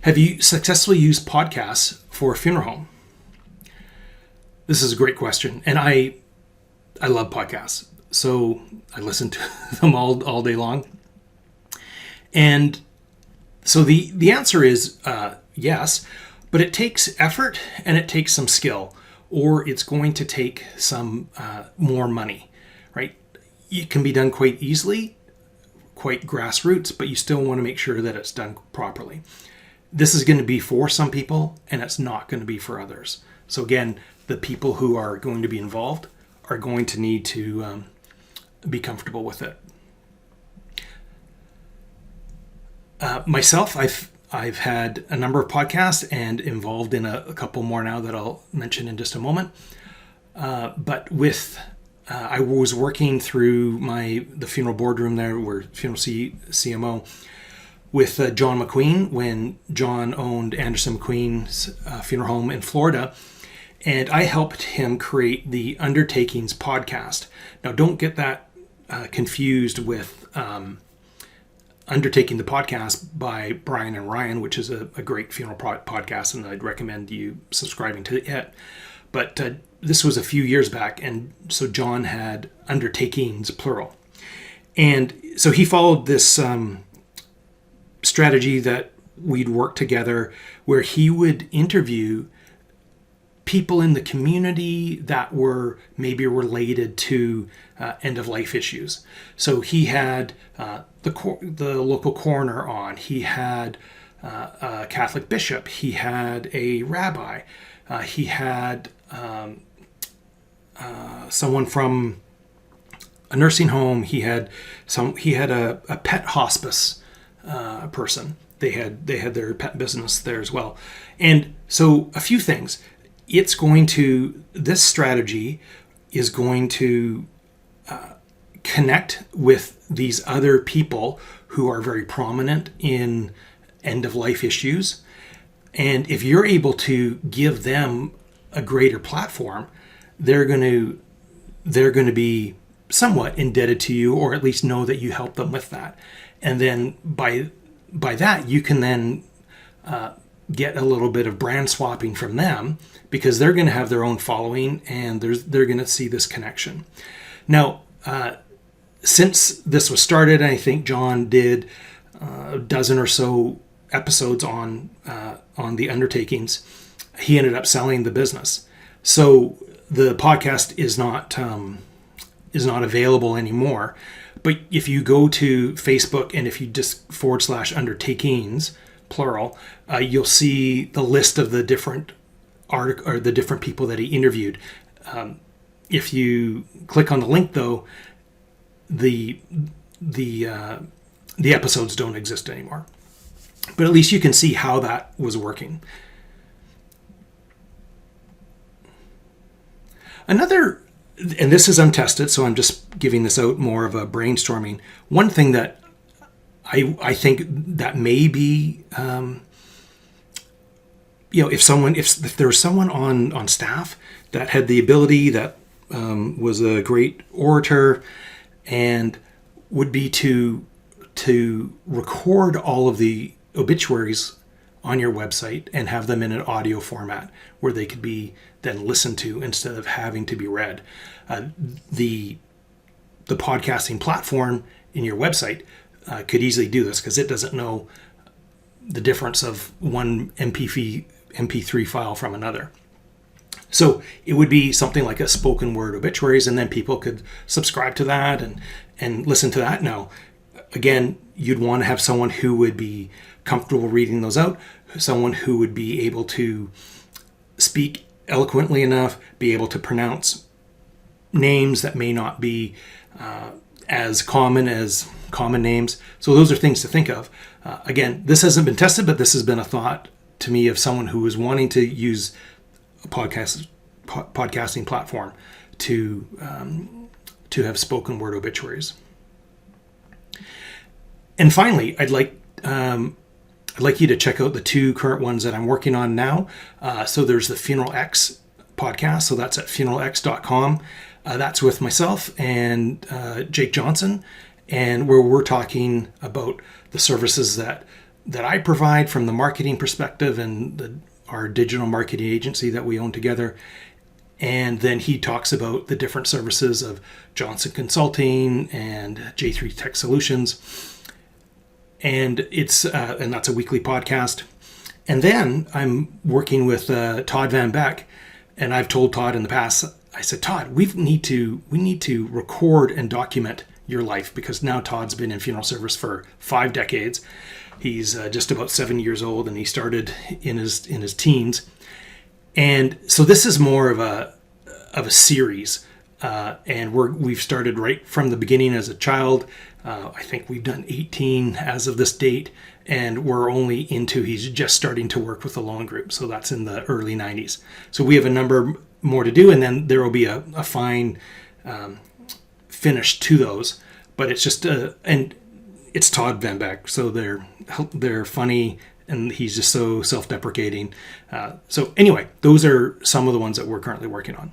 Have you successfully used podcasts for a funeral home? This is a great question, and I love podcasts, so I listen to them all day long. And so the answer is yes, but it takes effort and it takes some skill, or it's going to take some more money, right? It can be done quite easily, quite grassroots, but you still want to make sure that it's done properly. This is going to be for some people, and it's not going to be for others. So again, the people who are going to be involved are going to need to be comfortable with it. Myself, I've had a number of podcasts and involved in a couple more now that I'll mention in just a moment. But with I was working through the funeral boardroom there, where funeral CMO, with John McQueen when John owned Anderson McQueen's funeral home in Florida. And I helped him create the Undertakings podcast. Now, don't get that confused with Undertaking the Podcast by Brian and Ryan, which is a great funeral podcast, and I'd recommend you subscribing to it. But this was a few years back, and so John had Undertakings, plural. And so he followed this strategy that we'd work together, where he would interview people in the community that were maybe related to end-of-life issues. So he had the local coroner on. He had a Catholic bishop. He had a rabbi. He had someone from a nursing home. He had a pet hospice person. They had their pet business there as well. And so a few things. This strategy is going to connect with these other people who are very prominent in end-of-life issues. And if you're able to give them a greater platform, they're going to be somewhat indebted to you, or at least know that you help them with that. And then by that, you can then get a little bit of brand swapping from them, because they're going to have their own following, and they're going to see this connection. Now, since this was started, I think John did a dozen or so episodes on the Undertakings. He ended up selling the business, so the podcast is not available anymore. But if you go to Facebook and if you just /Undertakings, plural, you'll see the list of the different or the different people that he interviewed. If you click on the link, though, the episodes don't exist anymore. But at least you can see how that was working. Another, and this is untested, so I'm just giving this out more of a brainstorming. One thing that I think that may be, if there was someone on staff that had the ability, that was a great orator, and would be to record all of the obituaries on your website and have them in an audio format where they could be then listened to instead of having to be read. The podcasting platform in your website could easily do this, because it doesn't know the difference of one MP3 file from another. So it would be something like a spoken word obituaries, and then people could subscribe to that and listen to that. Now, again, you'd want to have someone who would be comfortable reading those out, someone who would be able to speak eloquently enough, be able to pronounce names that may not be as common as common names. So those are things to think of. Again, this hasn't been tested, but this has been a thought to me of someone who was wanting to use a podcasting platform to have spoken word obituaries. And finally, I'd like you to check out the two current ones that I'm working on now. So there's the Funeral X podcast. So that's at funeralx.com. That's with myself and Jake Johnson, and where we're talking about the services that that I provide from the marketing perspective and our digital marketing agency that we own together. And then he talks about the different services of Johnson Consulting and J3 Tech Solutions. And and that's a weekly podcast. And then I'm working with Todd Van Beck, and I've told Todd in the past, I said, Todd, we need to record and document your life, because now Todd's been in funeral service for 5 decades. He's just about 7 years old, and he started in his teens. And so this is more of a series, and we've started right from the beginning as a child. I think we've done 18 as of this date, and he's just starting to work with the loan group. So that's in the early 90s. So we have a number more to do, and then there will be a fine finish to those. But it's just and it's Todd Van Beck, so they're funny, and he's just so self-deprecating. So anyway, those are some of the ones that we're currently working on.